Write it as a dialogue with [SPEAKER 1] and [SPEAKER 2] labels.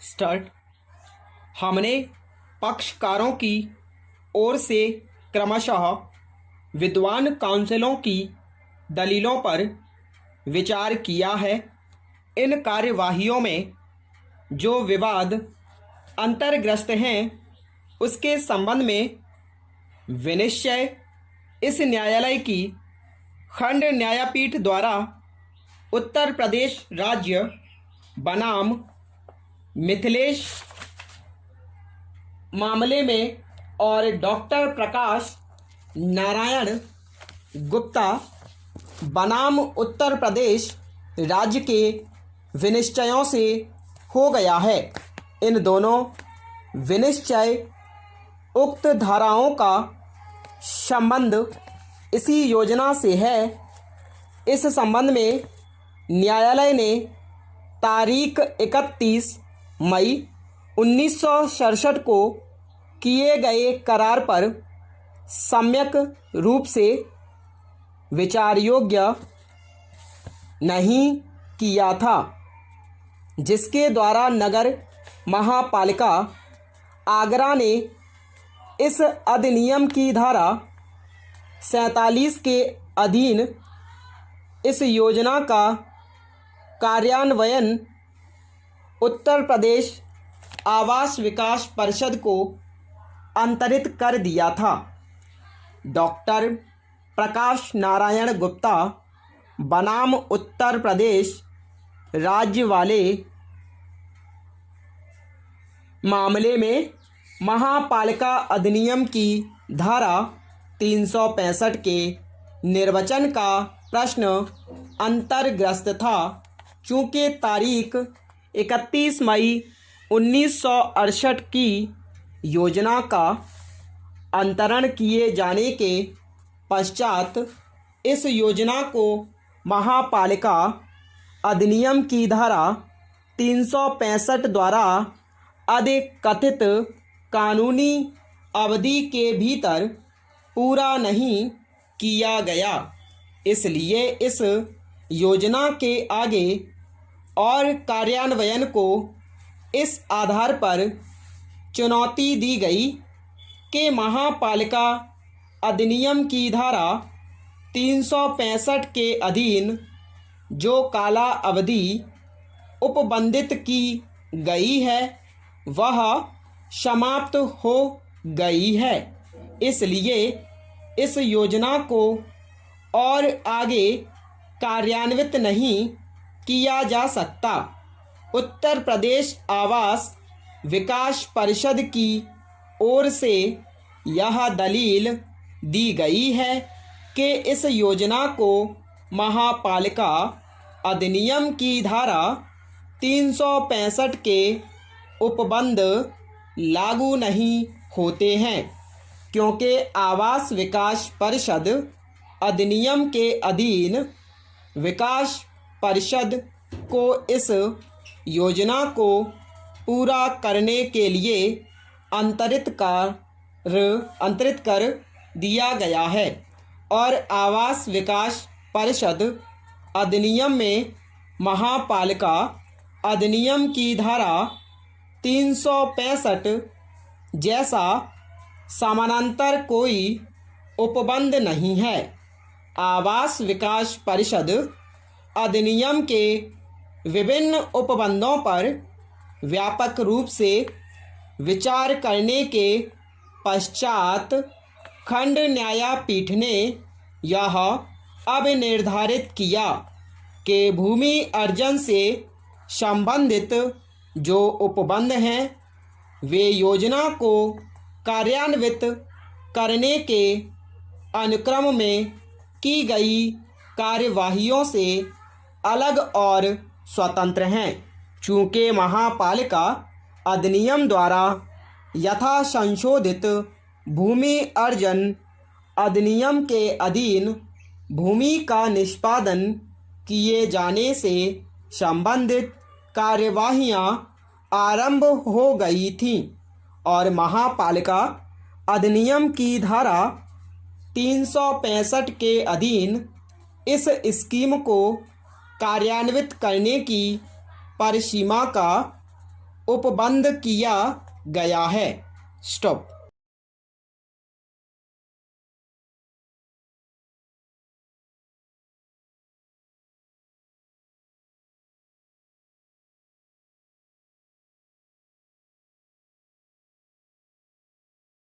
[SPEAKER 1] Start. हमने पक्षकारों की ओर से क्रमशः विद्वान काउंसिलों की दलीलों पर विचार किया है। इन कार्यवाहियों में जो विवाद अंतर्ग्रस्त हैं उसके संबंध में विनिश्चय इस न्यायालय की खंड न्यायपीठ द्वारा उत्तर प्रदेश राज्य बनाम मिथिलेश मामले में और डॉक्टर प्रकाश नारायण गुप्ता बनाम उत्तर प्रदेश राज्य के विनिश्चयों से हो गया है। इन दोनों विनिश्चय उक्त धाराओं का संबंध इसी योजना से है। इस संबंध में न्यायालय ने तारीख 31 मई 1967 को किए गए करार पर सम्यक रूप से विचार योग्य नहीं किया था, जिसके द्वारा नगर महापालिका आगरा ने इस अधिनियम की धारा 47 के अधीन इस योजना का कार्यान्वयन उत्तर प्रदेश आवास विकास परिषद को अंतरित कर दिया था। डॉक्टर प्रकाश नारायण गुप्ता बनाम उत्तर प्रदेश राज्य वाले मामले में महापालिका अधिनियम की धारा 365 के निर्वचन का प्रश्न अंतर्ग्रस्त था। चूँकि तारीख 31 मई 1968 की योजना का अंतरण किए जाने के पश्चात इस योजना को महापालिका अधिनियम की धारा 365 द्वारा अधिकथित कानूनी अवधि के भीतर पूरा नहीं किया गया। इसलिए इस योजना के आगे और कार्यान्वयन को इस आधार पर चुनौती दी गई कि महापालिका अधिनियम की धारा 365 के अधीन जो काला अवधि उपबंधित की गई है वह समाप्त हो गई है। इसलिए इस योजना को और आगे कार्यान्वित नहीं किया जा सकता। उत्तर प्रदेश आवास विकास परिषद की ओर से यह दलील दी गई है कि इस योजना को महापालिका अधिनियम की धारा 365 के उपबंध लागू नहीं होते हैं, क्योंकि आवास विकास परिषद अधिनियम के अधीन विकास परिषद को इस योजना को पूरा करने के लिए अंतरित कर दिया गया है और आवास विकास परिषद अधिनियम में महापालिका अधिनियम की धारा 365 जैसा समानांतर कोई उपबंध नहीं है। आवास विकास परिषद अधिनियम के विभिन्न उपबंधों पर व्यापक रूप से विचार करने के पश्चात खंड न्यायपीठ ने यह अब निर्धारित किया कि भूमि अर्जन से संबंधित जो उपबंध हैं वे योजना को कार्यान्वित करने के अनुक्रम में की गई कार्यवाहियों से अलग और स्वतंत्र हैं। चूँकि महापालिका अधिनियम द्वारा यथा संशोधित भूमि अर्जन अधिनियम के अधीन भूमि का निष्पादन किए जाने से संबंधित कार्यवाहियां आरंभ हो गई थीं और महापालिका अधिनियम की धारा 365 के अधीन इस स्कीम को कार्यान्वित करने की परिसीमा का उपबंध किया गया है। स्टॉप।